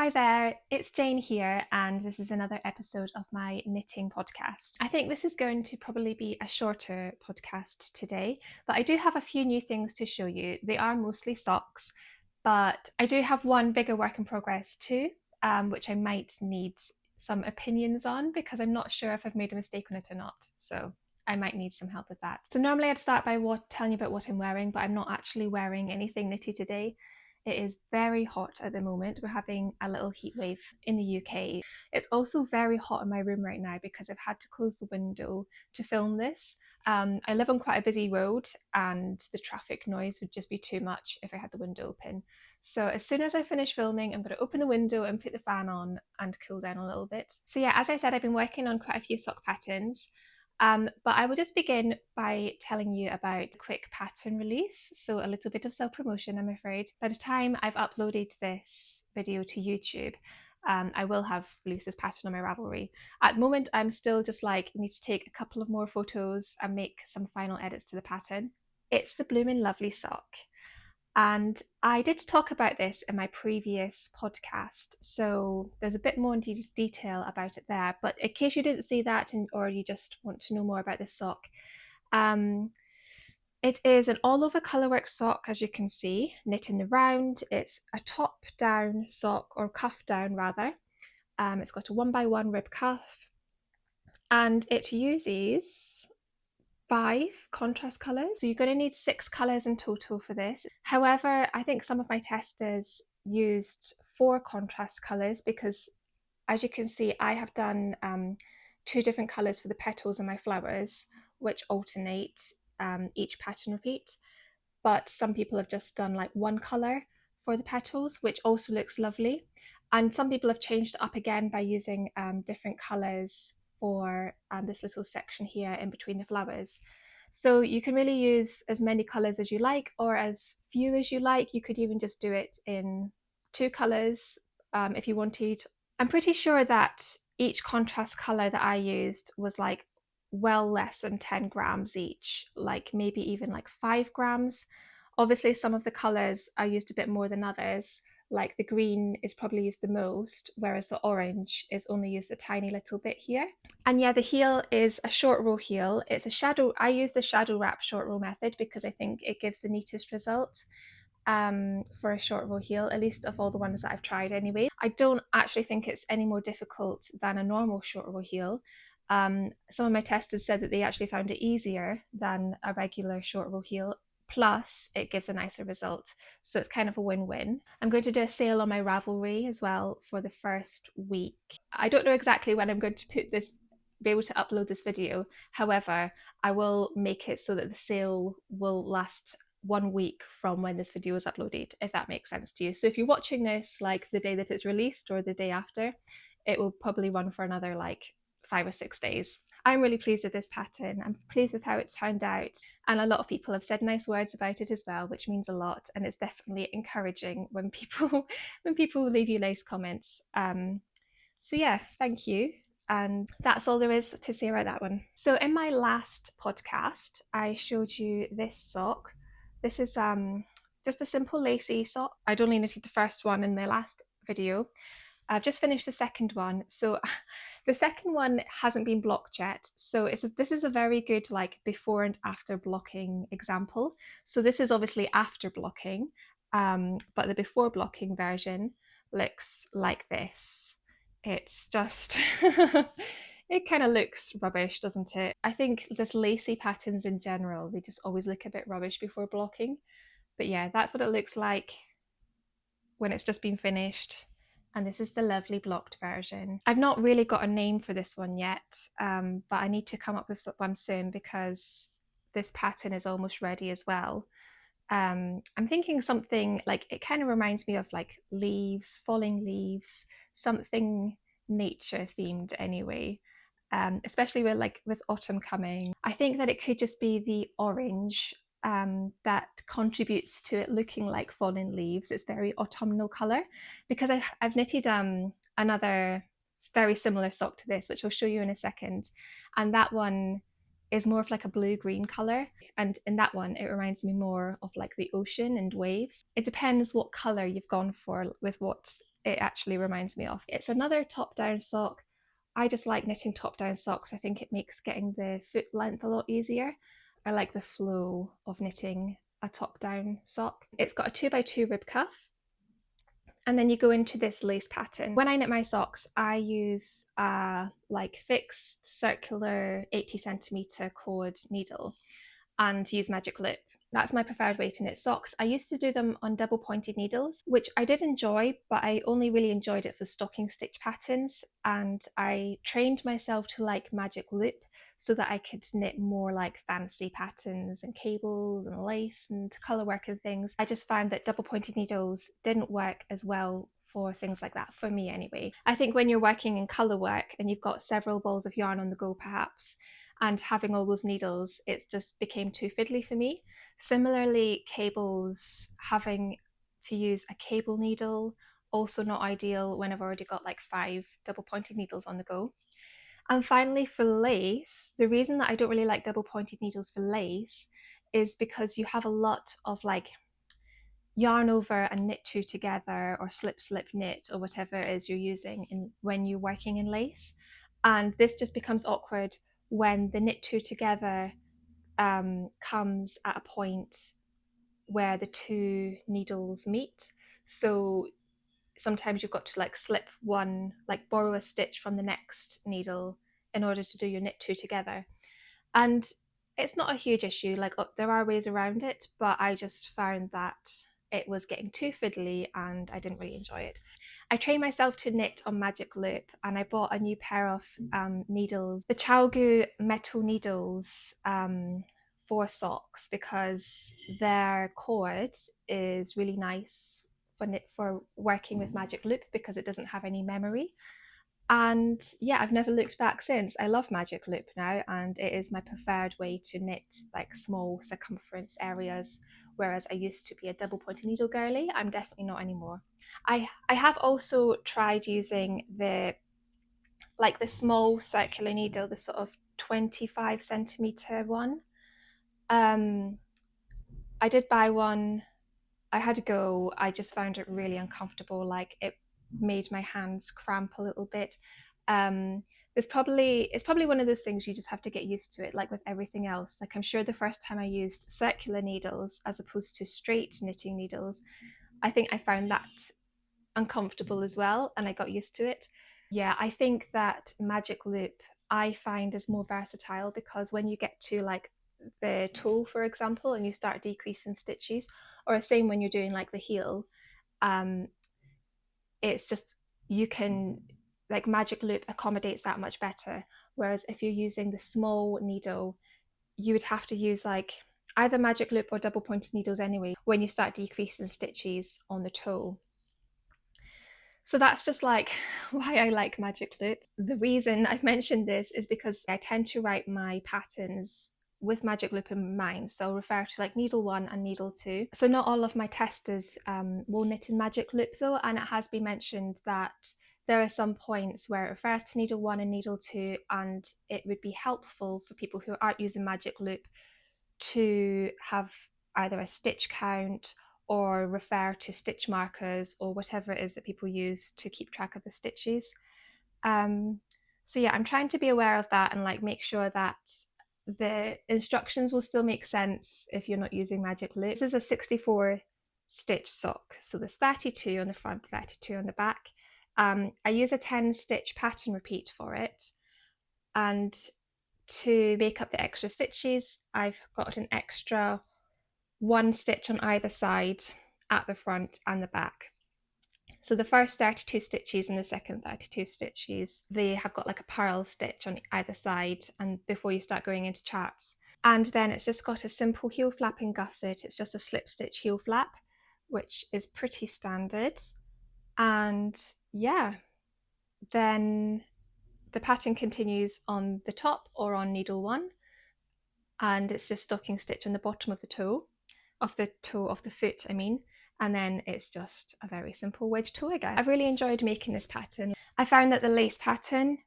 Hi there, it's Jane here, and this is another episode of my knitting podcast. I think this is going to probably be a shorter podcast today, but I do have a few new things to show you. They are mostly socks, but I do have one bigger work in progress too, which I might need some opinions on because I'm not sure if I've made a mistake on it or not. So I might need some help with that. So normally I'd start by telling you about what I'm wearing, but I'm not actually wearing anything knitty today. It is very hot at the moment. We're having a little heat wave in the UK. It's also very hot in my room right now because I've had to close the window to film this. I live on quite a busy road and the traffic noise would just be too much if I had the window open. So as soon as I finish filming, I'm going to open the window and put the fan on and cool down a little bit. So yeah, as I said, I've been working on quite a few sock patterns. But I will just begin by telling you about a quick pattern release, so a little bit of self-promotion, I'm afraid. By the time I've uploaded this video to YouTube, I will have released this pattern on my Ravelry. At the moment, I'm still just like, need to take a couple of more photos and make some final edits to the pattern. It's the Bloomin' Lovely sock. And I did talk about this in my previous podcast, so there's a bit more detail about it there. But in case you didn't see that or you just want to know more about this sock, it is an all-over colourwork sock, as you can see, knit in the round. It's a top-down sock, or cuff-down rather. It's got a 1x1 rib cuff, and it uses 5 contrast colours. So you're going to need 6 colours in total for this. However, I think some of my testers used 4 contrast colours because, as you can see, I have done 2 different colours for the petals and my flowers, which alternate each pattern repeat. But some people have just done like 1 colour for the petals, which also looks lovely. And some people have changed it up again by using different colours for this little section here in between the flowers. So you can really use as many colours as you like or as few as you like. You could even just do it in 2 colours if you wanted. I'm pretty sure that each contrast colour that I used was like well less than 10 grams each, like maybe even like 5 grams. Obviously some of the colours are used a bit more than others, like the green is probably used the most, whereas the orange is only used a tiny little bit here. And yeah, the heel is a short row heel. It's a shadow, I use the shadow wrap short row method because I think it gives the neatest result for a short row heel, at least of all the ones that I've tried anyway. I don't actually think it's any more difficult than a normal short row heel. Some of my testers said that they actually found it easier than a regular short row heel. Plus, it gives a nicer result. So it's kind of a win-win. I'm going to do a sale on my Ravelry as well for the first week. I don't know exactly when I'm going to be able to upload this video. However, I will make it so that the sale will last 1 week from when this video is uploaded, if that makes sense to you. So if you're watching this like the day that it's released or the day after, it will probably run for another like 5 or 6 days. I'm really pleased with this pattern. I'm pleased with how it's turned out, and a lot of people have said nice words about it as well, which means a lot, and it's definitely encouraging when people leave you nice comments. So yeah, thank you. And that's all there is to say about that one. So in my last podcast, I showed you this sock. This is just a simple lacy sock. I'd only knitted the first one in my last video. I've just finished the second one. So the second one hasn't been blocked yet. So this is a very good like before and after blocking example. So this is obviously after blocking, but the before blocking version looks like this. It's just, it kind of looks rubbish, doesn't it? I think just lacy patterns in general, they just always look a bit rubbish before blocking. But yeah, that's what it looks like when it's just been finished. And this is the lovely blocked version. I've not really got a name for this one yet, but I need to come up with one soon because this pattern is almost ready as well. I'm thinking something like, it kind of reminds me of like leaves, falling leaves, something nature themed anyway, especially with autumn coming. I think that it could just be the orange that contributes to it looking like fallen leaves. It's very autumnal colour, because I've knitted another very similar sock to this, which I'll show you in a second, and that one is more of like a blue-green colour, and in that one it reminds me more of like the ocean and waves. It depends what colour you've gone for with what it actually reminds me of. It's another top-down sock. I just like knitting top-down socks. I think it makes getting the foot length a lot easier. I like the flow of knitting a top-down sock. It's got a 2x2 rib cuff, and then you go into this lace pattern. When I knit my socks, I use a like fixed circular 80cm cord needle and use magic loop. That's my preferred way to knit socks. I used to do them on double pointed needles, which I did enjoy, but I only really enjoyed it for stocking stitch patterns. And I trained myself to like magic loop so that I could knit more like fancy patterns and cables and lace and colour work and things. I just found that double pointed needles didn't work as well for things like that, for me anyway. I think when you're working in colour work and you've got several balls of yarn on the go perhaps, and having all those needles, it just became too fiddly for me. Similarly, cables, having to use a cable needle, also not ideal when I've already got like 5 double pointed needles on the go. And finally, for lace, the reason that I don't really like double pointed needles for lace is because you have a lot of like yarn over and knit two together, or slip knit, or whatever it is you're using when you're working in lace. And this just becomes awkward when the knit two together comes at a point where the two needles meet. So sometimes you've got to like slip one, like borrow a stitch from the next needle in order to do your knit two together. And it's not a huge issue, like there are ways around it, but I just found that it was getting too fiddly and I didn't really enjoy it. I trained myself to knit on magic loop, and I bought a new pair of needles, the Chalgu metal needles, for socks, because their cord is really nice for working with magic loop because it doesn't have any memory. And yeah, I've never looked back since. I love magic loop now, and it is my preferred way to knit like small circumference areas, whereas I used to be a double pointed needle girly. I'm definitely not anymore. I have also tried using the small circular needle, the sort of 25cm one. I did buy one. I had to go. I just found it really uncomfortable. Like, it made my hands cramp a little bit. It's probably one of those things you just have to get used to it, like with everything else. Like, I'm sure the first time I used circular needles as opposed to straight knitting needles, I think I found that uncomfortable as well, and I got used to it. Yeah, I think that magic loop I find is more versatile, because when you get to like the toe, for example, and you start decreasing stitches, or same when you're doing like the heel, it's just, you can, like, magic loop accommodates that much better. Whereas if you're using the small needle, you would have to use like either magic loop or double pointed needles anyway when you start decreasing stitches on the toe. So that's just like why I like magic loop. The reason I've mentioned this is because I tend to write my patterns with magic loop in mind, so I'll refer to like needle 1 and needle 2. So not all of my testers will knit in magic loop though, and it has been mentioned that there are some points where it refers to needle 1 and needle 2, and it would be helpful for people who aren't using magic loop to have either a stitch count or refer to stitch markers or whatever it is that people use to keep track of the stitches. So yeah, I'm trying to be aware of that and like make sure that the instructions will still make sense if you're not using magic loop. This is a 64 stitch sock, so there's 32 on the front, 32 on the back. I use a 10 stitch pattern repeat for it, and to make up the extra stitches, I've got an extra 1 stitch on either side at the front and the back. So the first 32 stitches and the second 32 stitches, they have got like a purl stitch on either side, and before you start going into charts. And then it's just got a simple heel flap and gusset. It's just a slip stitch heel flap, which is pretty standard. And yeah, then the pattern continues on the top or on needle 1, and it's just stocking stitch on the bottom of the toe of the foot, I mean, and then it's just a very simple wedge toe again. I've really enjoyed making this pattern. I found that the lace pattern,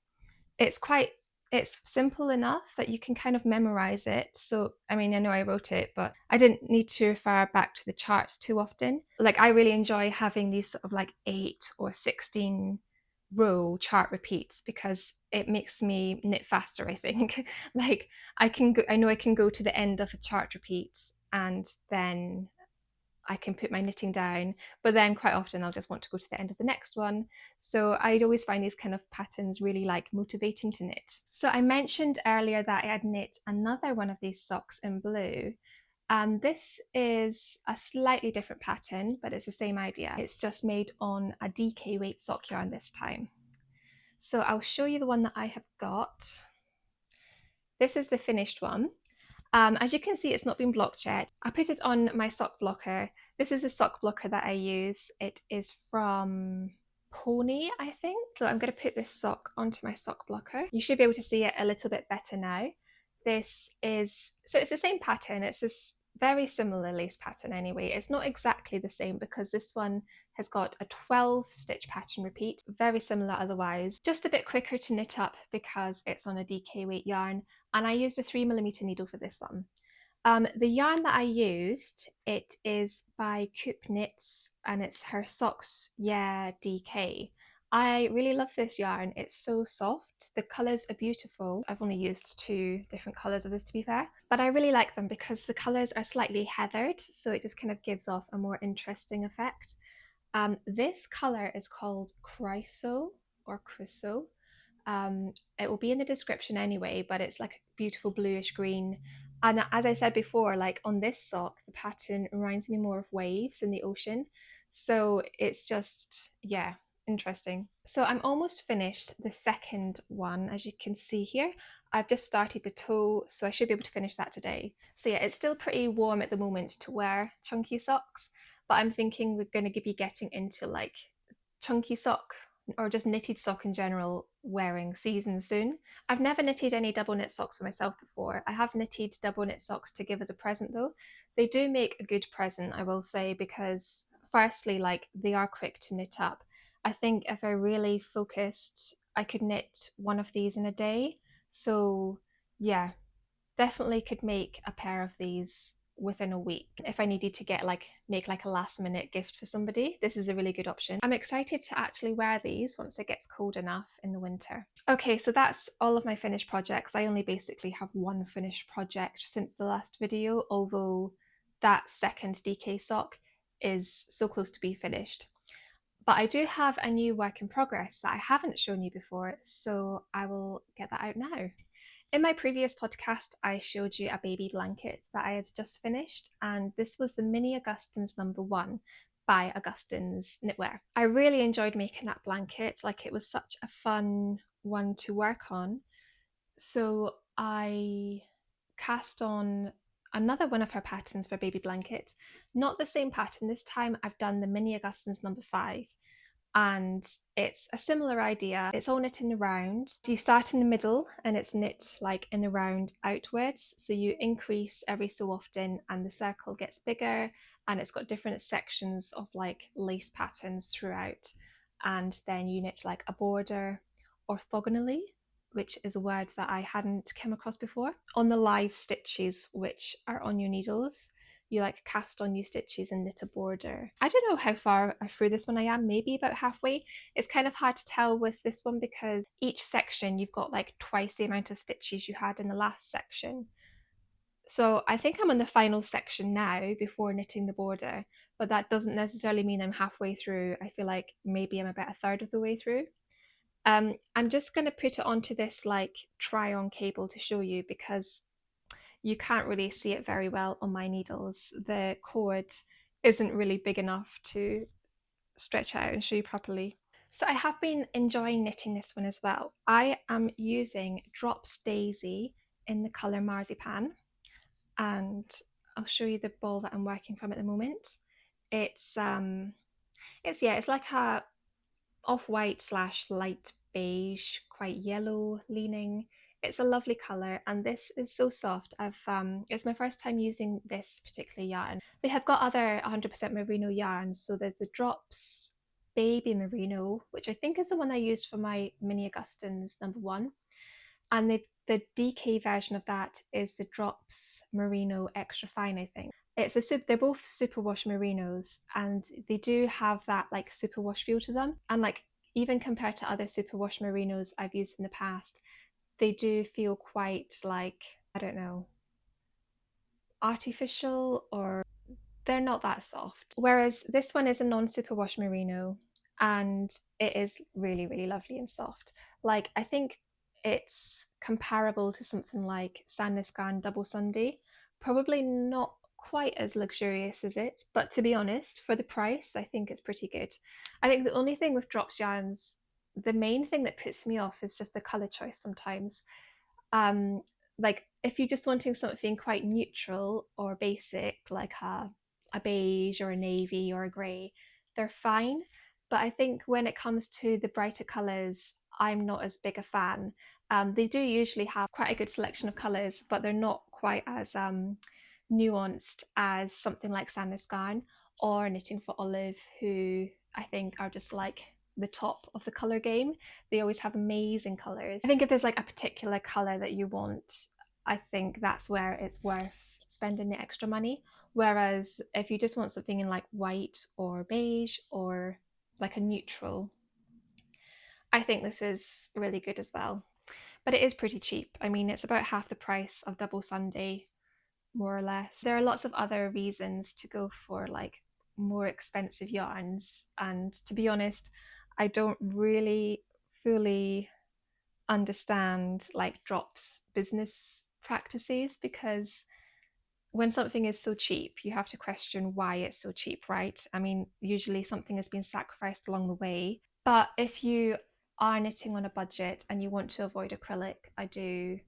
it's quite It's simple enough that you can kind of memorize it. So, I mean, I know I wrote it, but I didn't need to refer back to the charts too often. Like, I really enjoy having these sort of like 8 or 16 row chart repeats because it makes me knit faster, I think. Like, I know I can go to the end of a chart repeat and then I can put my knitting down, but then quite often I'll just want to go to the end of the next one. So I'd always find these kind of patterns really like motivating to knit. So I mentioned earlier that I had knit another one of these socks in blue. And this is a slightly different pattern, but it's the same idea. It's just made on a DK weight sock yarn this time. So I'll show you the one that I have got. This is the finished one. As you can see, it's not been blocked yet. I put it on my sock blocker. This is a sock blocker that I use. It is from Pony, I think. So I'm going to put this sock onto my sock blocker. You should be able to see it a little bit better now. This is, so it's the same pattern. It's this very similar lace pattern anyway. It's not exactly the same because this one has got a 12 stitch pattern repeat, very similar otherwise. Just a bit quicker to knit up because it's on a DK weight yarn, and I used a 3mm needle for this one. The yarn that I used, it is by CoopKnits and it's her Socks Yeah DK. I really love this yarn. It's so soft. The colours are beautiful. I've only used 2 different colours of this to be fair, but I really like them because the colours are slightly heathered, so it just kind of gives off a more interesting effect. This colour is called Chryso or Chryso. It will be in the description anyway, but it's like beautiful bluish green. And as I said before, like on this sock, the pattern reminds me more of waves in the ocean. So it's just, yeah, interesting. So I'm almost finished the second one, as you can see here. I've just started the toe, so I should be able to finish that today. So yeah, it's still pretty warm at the moment to wear chunky socks, but I'm thinking we're going to be getting into like chunky sock or just knitted sock in general wearing season soon. I've never knitted any double knit socks for myself before. I have knitted double knit socks to give as a present though. They do make a good present, I will say, because firstly, like they are quick to knit up. I think if I really focused, I could knit one of these in a day. So yeah, definitely could make a pair of these within a week. If I needed to make like a last minute gift for somebody, this is a really good option. I'm excited to actually wear these once it gets cold enough in the winter. Okay, so that's all of my finished projects. I only basically have one finished project since the last video, although that second DK sock is so close to be finished. But I do have a new work in progress that I haven't shown you before, so I will get that out now. In my previous podcast, I showed you a baby blanket that I had just finished, and this was the Mini Augustins #1 by Augustins Knitwear. I really enjoyed making that blanket, like it was such a fun one to work on. So I cast on another one of her patterns for baby blanket. Not the same pattern this time, I've done the Mini Augustins #5. And it's a similar idea. It's all knit in the round. So you start in the middle and it's knit like in the round outwards. So you increase every so often and the circle gets bigger, and it's got different sections of like lace patterns throughout. And then you knit like a border orthogonally, which is a word that I hadn't come across before. On the live stitches, which are on your needles, you like cast on new stitches and knit a border. I don't know how far through this one I am, maybe about halfway. It's kind of hard to tell with this one because each section you've got like twice the amount of stitches you had in the last section. So I think I'm on the final section now before knitting the border, but that doesn't necessarily mean I'm halfway through. I feel like maybe I'm about a third of the way through. I'm just going to put it onto this like try-on cable to show you because you can't really see it very well on my needles. The cord isn't really big enough to stretch out and show you properly. So I have been enjoying knitting this one as well. I am using Drops Daisy in the colour Marzipan, and I'll show you the ball that I'm working from at the moment. It's like a off-white / light beige, quite yellow leaning. It's a lovely colour and this is so soft. It's my first time using this particular yarn. They have got other 100% merino yarns, so there's the Drops Baby Merino, which I think is the one I used for my Mini Augustins #1. And the DK version of that is the Drops Merino Extra Fine, I think. They're both superwash merinos, and they do have that like superwash feel to them. And like even compared to other superwash merinos I've used in the past, they do feel quite like, I don't know, artificial, or they're not that soft. Whereas this one is a non-superwash merino, and it is really, really lovely and soft. Like, I think it's comparable to something like Sandnesgarn Double Sunday. Probably not quite as luxurious as it, but to be honest, for the price, I think it's pretty good. I think the only thing with Drops yarns, the main thing that puts me off is just the colour choice sometimes. Um, like if you're just wanting something quite neutral or basic, like a beige or a navy or a grey, they're fine. But I think when it comes to the brighter colours, I'm not as big a fan. They do usually have quite a good selection of colours, but they're not quite as nuanced as something like Sandnesgarn or Knitting for Olive, who I think are just like the top of the colour game. They always have amazing colours. I think if there's like a particular colour that you want, I think that's where it's worth spending the extra money. Whereas if you just want something in like white or beige or like a neutral, I think this is really good as well. But it is pretty cheap. I mean, it's about half the price of Double Sunday, more or less. There are lots of other reasons to go for like more expensive yarns, and to be honest, I don't really fully understand like Drops business practices, because when something is so cheap, you have to question why it's so cheap, right? I mean, usually something has been sacrificed along the way. But if you are knitting on a budget and you want to avoid acrylic, I do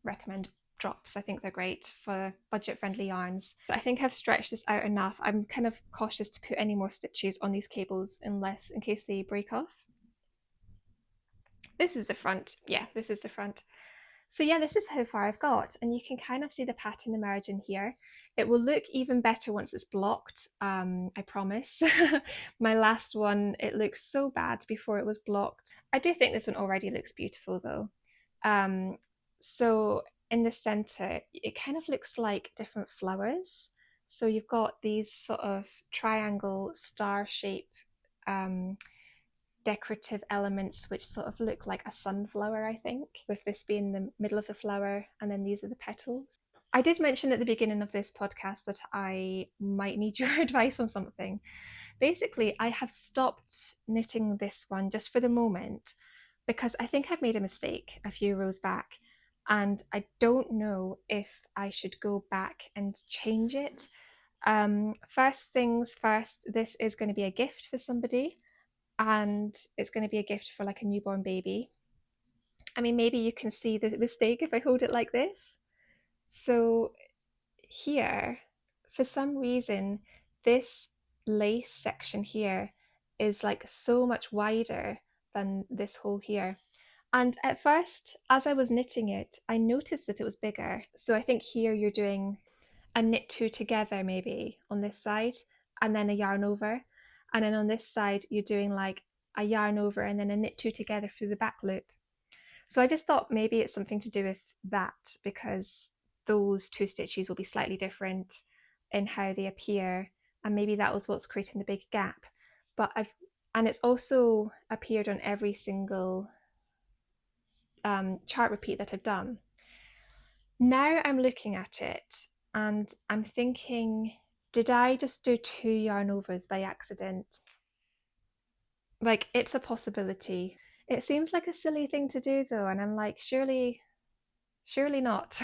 recommend Drops. I think they're great for budget friendly yarns. So I think I've stretched this out enough. I'm kind of cautious to put any more stitches on these cables in case they break off. This is the front. Yeah, this is the front. So yeah, this is how far I've got, and you can kind of see the pattern emerge in here. It will look even better once it's blocked, I promise. My last one, it looked so bad before it was blocked. I do think this one already looks beautiful though. So in the center, it kind of looks like different flowers. So you've got these sort of triangle star shape decorative elements which sort of look like a sunflower, I think, with this being the middle of the flower, and then these are the petals. I did mention at the beginning of this podcast that I might need your advice on something. Basically, I have stopped knitting this one just for the moment because I think I've made a mistake a few rows back, and I don't know if I should go back and change it. First things first, this is going to be a gift for somebody, and it's going to be a gift for like a newborn baby. I mean, maybe you can see the mistake if I hold it like this. So here, for some reason, this lace section here is like so much wider than this hole here. And at first, as I was knitting it, I noticed that it was bigger. So I think here you're doing a knit two together maybe on this side, and then a yarn over. And then on this side, you're doing like a yarn over and then a knit two together through the back loop. So I just thought maybe it's something to do with that, because those two stitches will be slightly different in how they appear, and maybe that was what's creating the big gap. And it's also appeared on every single chart repeat that I've done. Now I'm looking at it and I'm thinking, did I just do two yarn overs by accident? Like, it's a possibility. It seems like a silly thing to do though, and I'm like, surely not.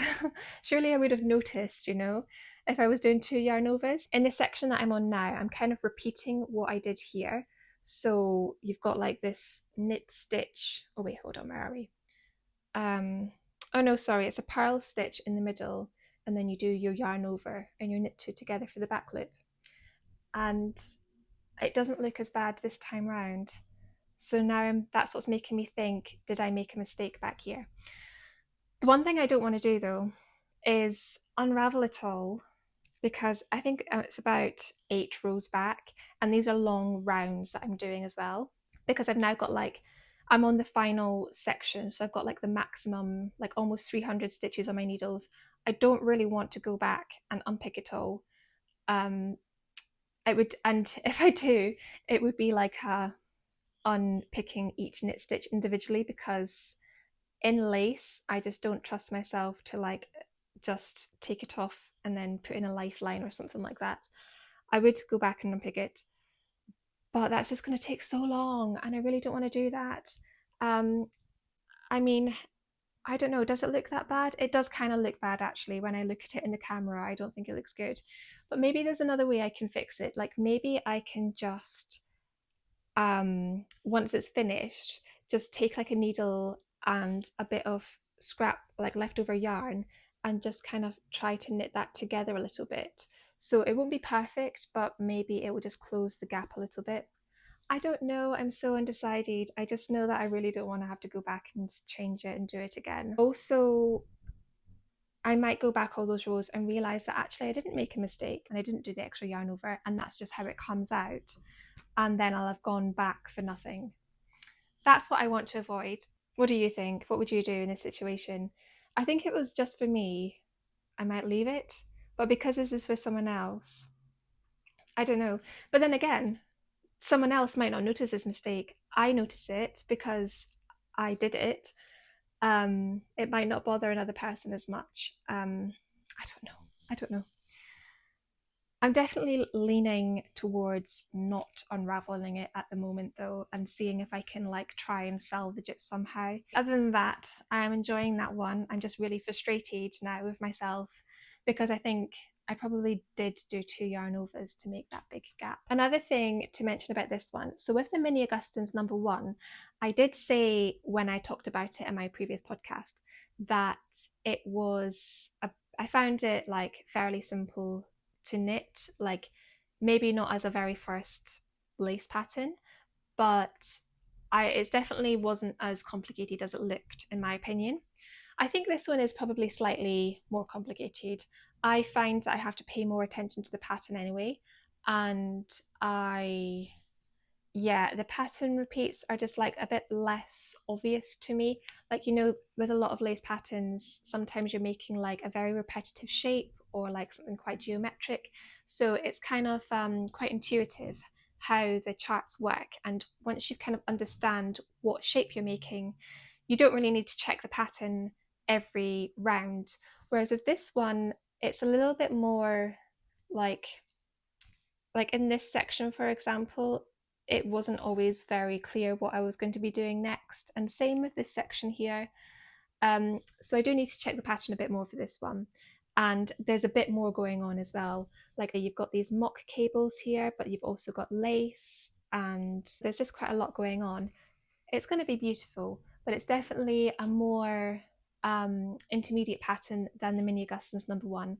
Surely I would have noticed, if I was doing two yarn overs. In the section that I'm on now, I'm kind of repeating what I did here. So you've got like this knit stitch. Oh wait, hold on, where are we? Oh no, sorry, it's a purl stitch in the middle, and then you do your yarn over and you knit two together for the back loop. And it doesn't look as bad this time round. So now that's what's making me think, did I make a mistake back here? The one thing I don't want to do though is unravel it all, because I think it's about 8 rows back, and these are long rounds that I'm doing as well, because I've now got like I'm on the final section, so I've got like the maximum, like almost 300 stitches on my needles. I don't really want to go back and unpick it all. I would, and if I do, it would be like unpicking each knit stitch individually, because in lace, I just don't trust myself to like just take it off and then put in a lifeline or something like that. I would go back and unpick it, but that's just going to take so long, and I really don't want to do that. Um, I mean, I don't know, does it look that bad? It does kind of look bad actually. When I look at it in the camera, I don't think it looks good. But maybe there's another way I can fix it. Like maybe I can just, once it's finished, just take like a needle and a bit of scrap, like leftover yarn, and just kind of try to knit that together a little bit. So it won't be perfect, but maybe it will just close the gap a little bit. I don't know. I'm so undecided. I just know that I really don't want to have to go back and change it and do it again. Also, I might go back all those rows and realize that actually I didn't make a mistake and I didn't do the extra yarn over, and that's just how it comes out. And then I'll have gone back for nothing. That's what I want to avoid. What do you think? What would you do in this situation? I think it was just for me. I might leave it, but because this is for someone else, I don't know. But then again, someone else might not notice this mistake. I notice it because I did it. It might not bother another person as much. I don't know. I don't know. I'm definitely leaning towards not unraveling it at the moment though, and seeing if I can like try and salvage it somehow. Other than that, I'm enjoying that one. I'm just really frustrated now with myself because I think I probably did do 2 yarn overs to make that big gap. Another thing to mention about this one, so with the mini Augustins number 1, I did say when I talked about it in my previous podcast that it was I found it like fairly simple to knit, like maybe not as a very first lace pattern, but it definitely wasn't as complicated as it looked in my opinion. I think this one is probably slightly more complicated. I find that I have to pay more attention to the pattern anyway, and the pattern repeats are just like a bit less obvious to me. Like, you know, with a lot of lace patterns, sometimes you're making like a very repetitive shape or like something quite geometric. So it's kind of quite intuitive how the charts work. And once you kind of understand what shape you're making, you don't really need to check the pattern every round. Whereas with this one, it's a little bit more like in this section, for example, it wasn't always very clear what I was going to be doing next. And same with this section here. So I do need to check the pattern a bit more for this one. And there's a bit more going on as well. Like you've got these mock cables here, but you've also got lace, and there's just quite a lot going on. It's going to be beautiful, but it's definitely a more intermediate pattern than the mini Augustins number 1.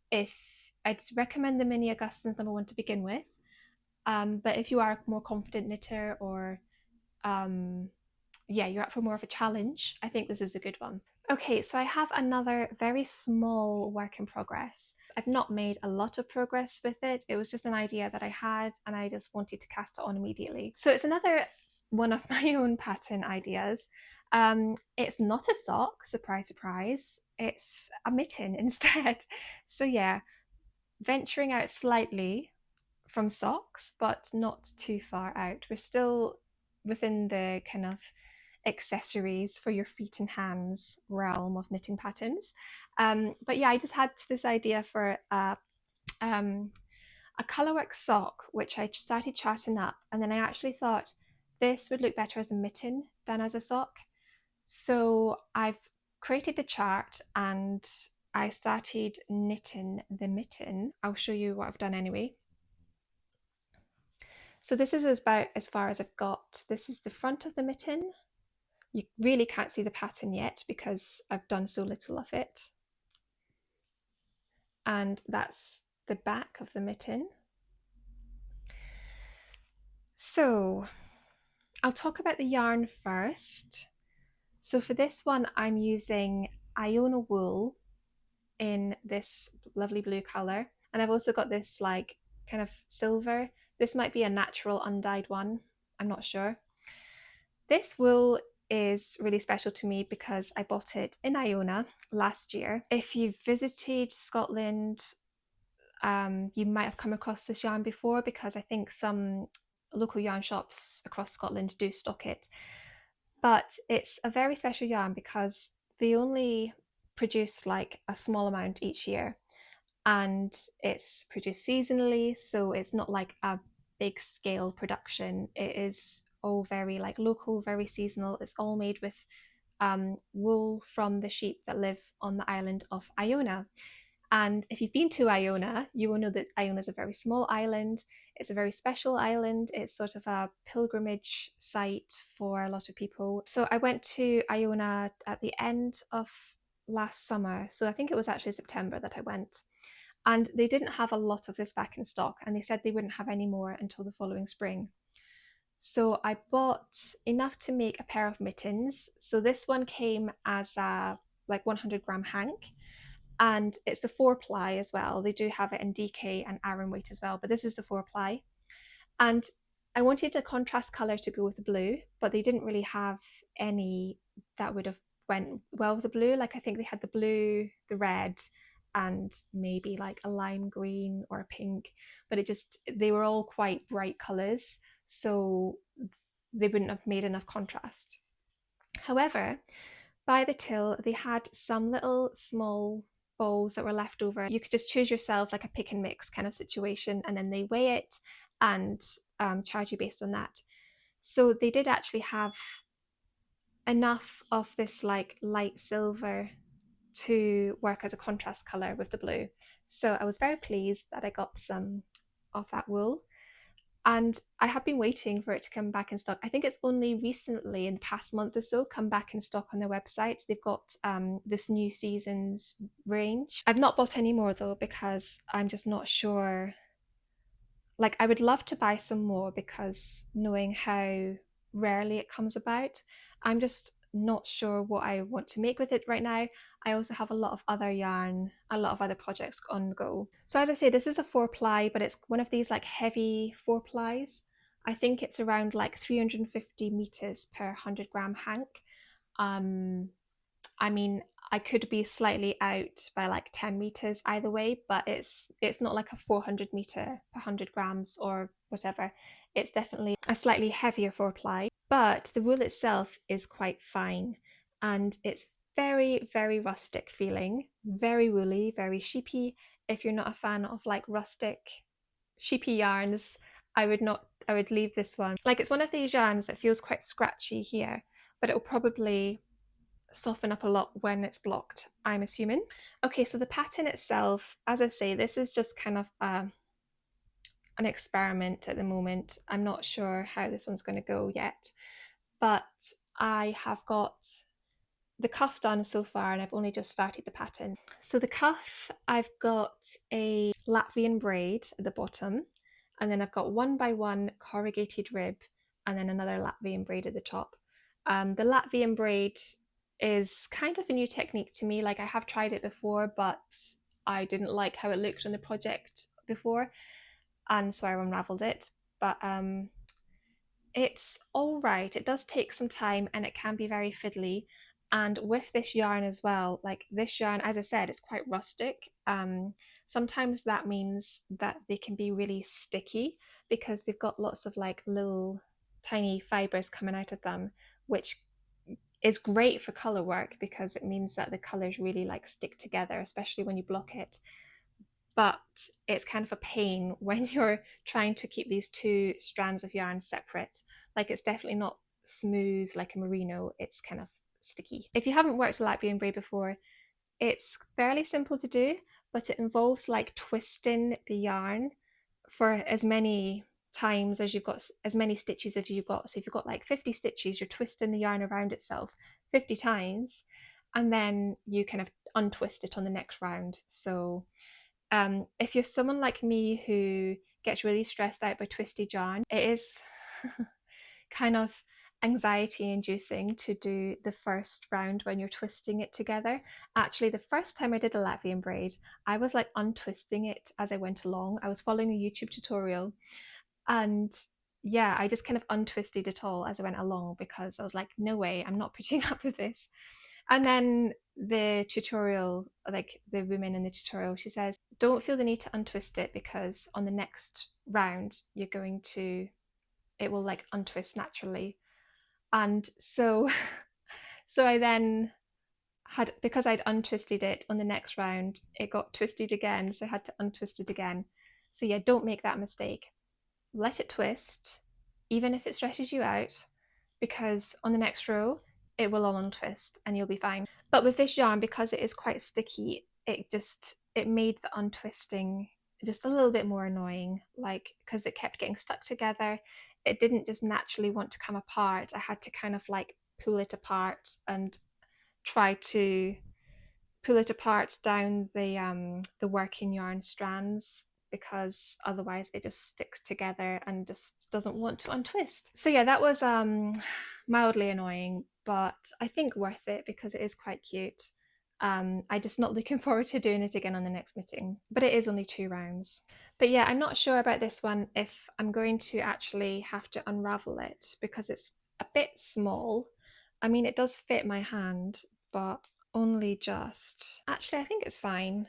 If I'd recommend the mini Augustins number 1 to begin with, but if you are a more confident knitter, or you're up for more of a challenge, I think this is a good one. Okay, so I have another very small work in progress. I've not made a lot of progress with it. It was just an idea that I had and I just wanted to cast it on immediately. So it's another one of my own pattern ideas. It's not a sock, surprise, surprise. It's a mitten instead. So yeah, venturing out slightly from socks, but not too far out. We're still within the kind of accessories for your feet and hands realm of knitting patterns. But yeah, I just had this idea for a colourwork sock, which I started charting up, and then I actually thought this would look better as a mitten than as a sock. So I've created the chart and I started knitting the mitten. I'll show you what I've done anyway. So this is about as far as I've got. This is the front of the mitten. You really can't see the pattern yet because I've done so little of it. And that's the back of the mitten. So I'll talk about the yarn first. So for this one, I'm using Iona wool in this lovely blue colour. And I've also got this like kind of silver. This might be a natural undyed one, I'm not sure. This wool is really special to me because I bought it in Iona last year. If you've visited Scotland, you might have come across this yarn before, because I think some local yarn shops across Scotland do stock it. But it's a very special yarn because they only produce like a small amount each year, and it's produced seasonally, so it's not like a big scale production. It is all very like local, very seasonal. It's all made with wool from the sheep that live on the island of Iona. And if you've been to Iona, you will know that Iona is a very small island. It's a very special island. It's sort of a pilgrimage site for a lot of people. So I went to Iona at the end of last summer. So I think it was actually September that I went. And they didn't have a lot of this back in stock, and they said they wouldn't have any more until the following spring. So I bought enough to make a pair of mittens. So this one came as a like 100-gram hank, and it's the 4-ply as well. They do have it in DK and Aran weight as well, but this is the 4-ply. And I wanted a contrast color to go with the blue, but they didn't really have any that would have went well with the blue. Like I think they had the blue, the red, and maybe like a lime green or a pink, but they were all quite bright colors, so they wouldn't have made enough contrast. However, by the till, they had some little small balls that were left over. You could just choose yourself, like a pick and mix kind of situation, and then they weigh it and charge you based on that. So they did actually have enough of this like light silver to work as a contrast color with the blue. So I was very pleased that I got some of that wool. And I have been waiting for it to come back in stock. I think it's only recently, in the past month or so, come back in stock on their website. They've got this new season's range. I've not bought any more though, because I'm just not sure. Like, I would love to buy some more, because knowing how rarely it comes about, I'm just not sure what I want to make with it right now. I also have a lot of other yarn, a lot of other projects on the go. So as I say, this is a 4-ply, but it's one of these like heavy 4-plies. I think it's around like 350 meters per 100-gram hank. I mean, I could be slightly out by like 10 meters either way, but it's not like a 400 meter per 100 grams or whatever. It's definitely a slightly heavier 4-ply, but the wool itself is quite fine, and it's very, very rustic feeling, very woolly, very sheepy. If you're not a fan of like rustic, sheepy yarns, I would leave this one. Like, it's one of these yarns that feels quite scratchy here, but it'll probably soften up a lot when it's blocked, I'm assuming. Okay, so the pattern itself, as I say, this is just kind of an experiment at the moment. I'm not sure how this one's going to go yet, but I have got the cuff done so far, and I've only just started the pattern. So the cuff, I've got a Latvian braid at the bottom, and then I've got 1x1 corrugated rib, and then another Latvian braid at the top. The Latvian braid is kind of a new technique to me. Like, I have tried it before, but I didn't like how it looked on the project before, and so I unraveled it. But it's all right. It does take some time, and it can be very fiddly. And with this yarn as well, like this yarn, as I said, it's quite rustic. Sometimes that means that they can be really sticky, because they've got lots of like little tiny fibers coming out of them, which is great for color work, because it means that the colors really like stick together, especially when you block it. But it's kind of a pain when you're trying to keep these two strands of yarn separate. Like, it's definitely not smooth like a merino, it's kind of sticky. If you haven't worked a Latvian braid before, it's fairly simple to do, but it involves like twisting the yarn for as many times as you've got, as many stitches as you've got. So if you've got like 50 stitches, you're twisting the yarn around itself 50 times, and then you kind of untwist it on the next round. So if you're someone like me who gets really stressed out by twisted yarn, it is kind of anxiety inducing to do the first round when you're twisting it together. Actually, the first time I did a Latvian braid, I was like untwisting it as I went along. I was following a YouTube tutorial, and yeah, I just kind of untwisted it all as I went along because I was like, no way, I'm not putting up with this. And then the tutorial, like the woman in the tutorial, she says, don't feel the need to untwist it because on the next round, you're going to, it will like untwist naturally. And so, so I then had, because I'd untwisted it on the next round, it got twisted again. So I had to untwist it again. So yeah, don't make that mistake. Let it twist, even if it stretches you out, because on the next row, it will all untwist and you'll be fine. But with this yarn, because it is quite sticky, it made the untwisting just a little bit more annoying, like because it kept getting stuck together. It didn't just naturally want to come apart. I had to kind of like pull it apart and try to pull it apart down the working yarn strands, because otherwise it just sticks together and just doesn't want to untwist. So yeah, that was mildly annoying, but I think worth it because it is quite cute. I'm just not looking forward to doing it again on the next knitting, but it is only 2 rounds. But yeah, I'm not sure about this one if I'm going to actually have to unravel it because it's a bit small. I mean, it does fit my hand, but only just. Actually, I think it's fine.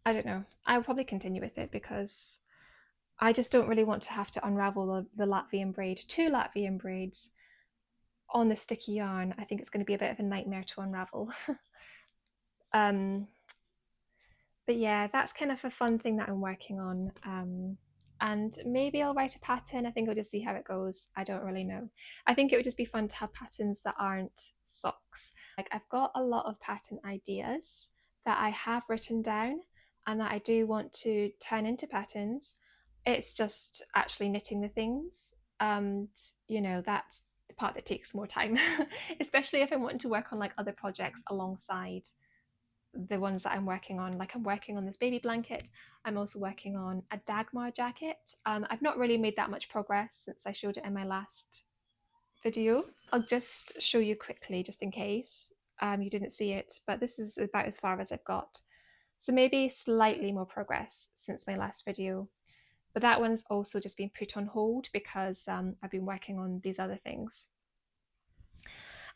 I don't know. I'll probably continue with it because I just don't really want to have to unravel the Latvian braid, 2 Latvian braids on the sticky yarn. I think it's going to be a bit of a nightmare to unravel. um, but yeah, that's kind of a fun thing that I'm working on. And maybe I'll write a pattern. I think I'll just see how it goes. I don't really know. I think it would just be fun to have patterns that aren't socks. Like I've got a lot of pattern ideas that I have written down and that I do want to turn into patterns. It's just actually knitting the things. And you know, that's the part that takes more time, especially if I'm wanting to work on like other projects alongside the ones that I'm working on. Like I'm working on this baby blanket. I'm also working on a Dagmar jacket. I've not really made that much progress since I showed it in my last video. I'll just show you quickly just in case you didn't see it, but this is about as far as I've got. So maybe slightly more progress since my last video. But that one's also just been put on hold because I've been working on these other things.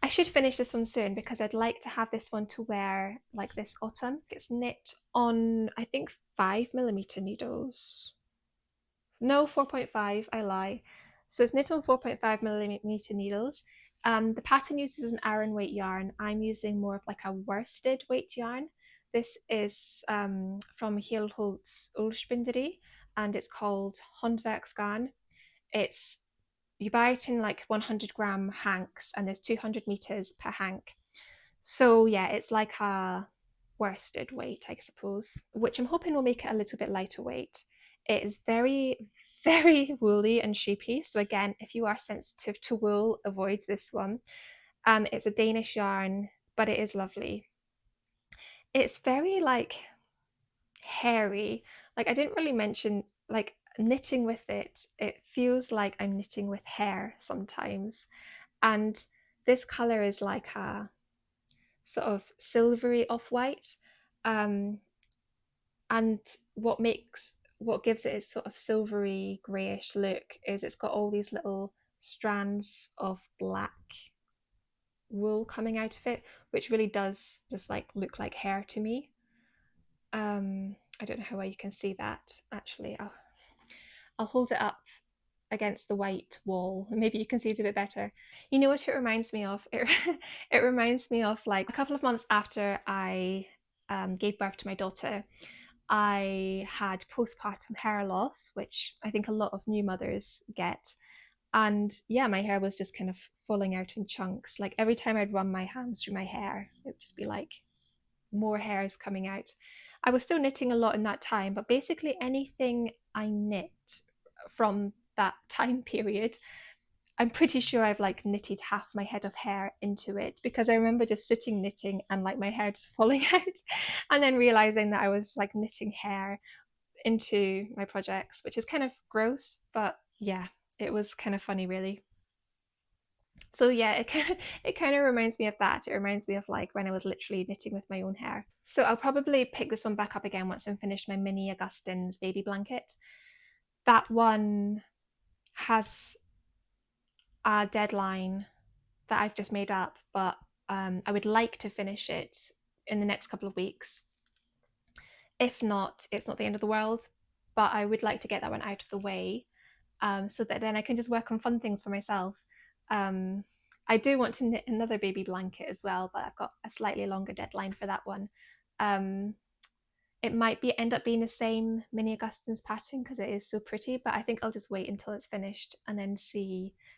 I should finish this one soon because I'd like to have this one to wear like this autumn. It's knit on, I think, 5mm needles. No, 4.5, I lie. So it's knit on 4.5mm needles. The pattern uses an Aran weight yarn. I'm using more of like a worsted weight yarn. This is from Hjelholts Uldspinderi and it's called Håndværksgarn. It's You buy it in like 100-gram hanks and there's 200 meters per hank. So yeah, it's like a worsted weight, I suppose, which I'm hoping will make it a little bit lighter weight. It is very, very woolly and sheepy. So again, if you are sensitive to wool, avoid this one. It's a Danish yarn, but it is lovely. It's very like hairy. Like I didn't really mention, like knitting with it, it feels like I'm knitting with hair sometimes. And this color is like a sort of silvery off-white. And what gives it its sort of silvery grayish look is it's got all these little strands of black wool coming out of it, which really does just like look like hair to me. I don't know how well you can see that actually. I'll hold it up against the white wall. Maybe you can see it a bit better. You know what it reminds me of? It reminds me of like a couple of months after I gave birth to my daughter, I had postpartum hair loss, which I think a lot of new mothers get. And yeah, my hair was just kind of falling out in chunks. Like every time I'd run my hands through my hair, it would just be like more hairs coming out. I was still knitting a lot in that time, but basically anything I knit from that time period, I'm pretty sure I've like knitted half my head of hair into it, because I remember just sitting knitting and like my hair just falling out and then realizing that I was like knitting hair into my projects, which is kind of gross, but yeah, it was kind of funny really. So yeah, it kind of reminds me of that. It reminds me of like when I was literally knitting with my own hair. So I'll probably pick this one back up again once I'm finished my mini Augustins baby blanket. That one has a deadline that I've just made up, but I would like to finish it in the next couple of weeks. If not, it's not the end of the world, but I would like to get that one out of the way, so that then I can just work on fun things for myself. I do want to knit another baby blanket as well, but I've got a slightly longer deadline for that one. It might end up being the same mini Augustins pattern because it is so pretty, but I think I'll just wait until it's finished and then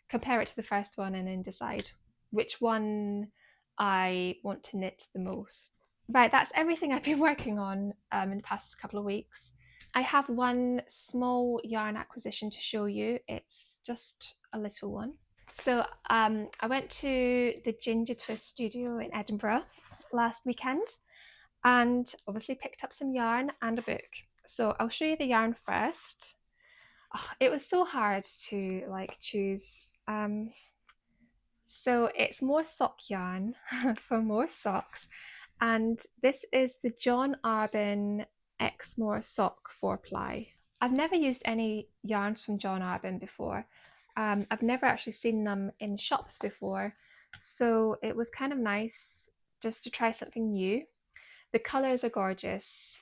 compare it to the first one and then decide which one I want to knit the most. Right, that's everything I've been working on in the past couple of weeks. I have one small yarn acquisition to show you. It's just a little one. So I went to the Ginger Twist studio in Edinburgh last weekend and obviously picked up some yarn and a book. So I'll show you the yarn first. Oh, it was so hard to choose. So it's more sock yarn for more socks. And this is the John Arbon Exmoor sock 4-ply. I've never used any yarns from John Arbon before. I've never actually seen them in shops before, so it was kind of nice just to try something new. The colours are gorgeous.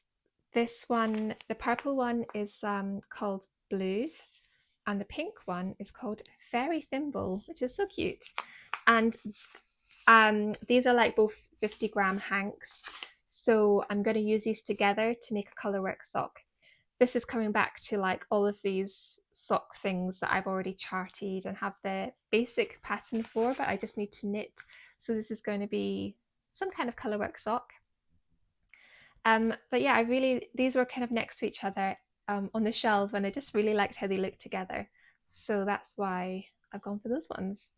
This one, the purple one is called Blooth, and the pink one is called Fairy Thimble, which is so cute. And these are like both 50-gram hanks, so I'm going to use these together to make a colourwork sock. This is coming back to like all of these sock things that I've already charted and have the basic pattern for, but I just need to knit. So this is going to be some kind of colourwork sock. But yeah, these were kind of next to each other on the shelf, and I just really liked how they looked together. So that's why I've gone for those ones.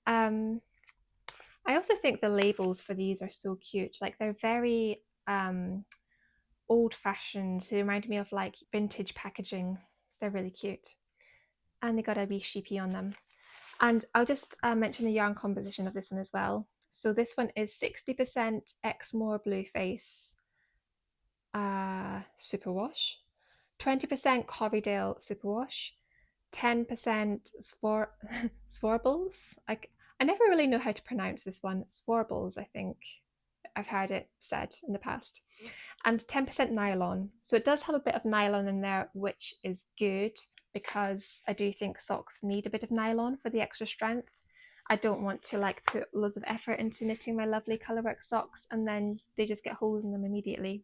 I also think the labels for these are so cute. Like they're very old-fashioned. They remind me of like vintage packaging. They're really cute. And they got a wee sheepy on them. And I'll just mention the yarn composition of this one as well. So this one is 60% Exmoor Blueface superwash, 20% Corriedale superwash, 10% Swarbles. I never really know how to pronounce this one. Swarbles, I think I've heard it said in the past. And 10% nylon. So it does have a bit of nylon in there, which is good because I do think socks need a bit of nylon for the extra strength. I don't want to like put loads of effort into knitting my lovely colourwork socks and then they just get holes in them immediately.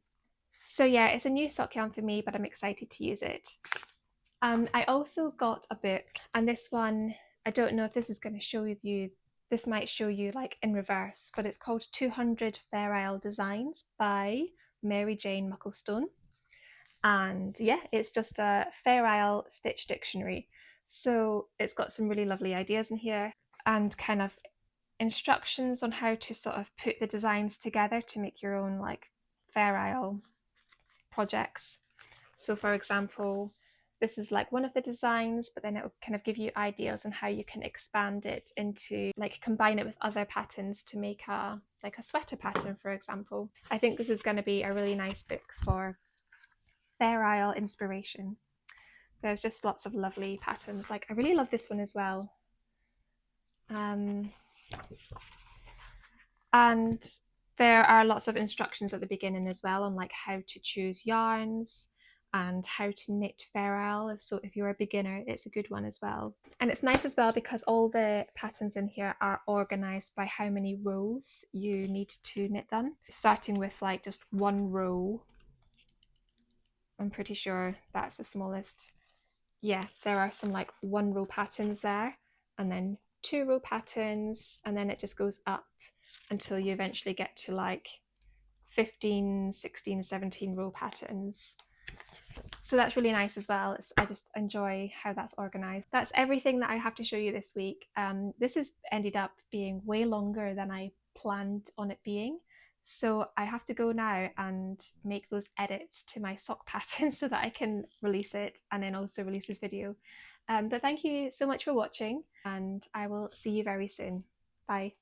So yeah, it's a new sock yarn for me, but I'm excited to use it. I also got a book, and this one, I don't know if this is going to show you, this might show you like in reverse, but it's called 200 Fair Isle Designs by Mary Jane Mucklestone. And yeah, it's just a Fair Isle stitch dictionary. So it's got some really lovely ideas in here and kind of instructions on how to sort of put the designs together to make your own like Fair Isle projects. So for example, this is like one of the designs, but then it will kind of give you ideas on how you can expand it into like combine it with other patterns to make a sweater pattern, for example. I think this is going to be a really nice book for Fair Isle inspiration. There's just lots of lovely patterns. Like I really love this one as well. And there are lots of instructions at the beginning as well on like how to choose yarns and how to knit Fair Isle. So if you're a beginner, it's a good one as well. And it's nice as well because all the patterns in here are organized by how many rows you need to knit them. Starting with like just one row. I'm pretty sure that's the smallest. Yeah, there are some like 1-row patterns there, and then 2-row patterns, and then it just goes up until you eventually get to like 15, 16, 17-row patterns. So that's really nice as well. I just enjoy how that's organized. That's everything that I have to show you this week. This has ended up being way longer than I planned on it being. So I have to go now and make those edits to my sock pattern so that I can release it and then also release this video. But thank you so much for watching, and I will see you very soon. Bye.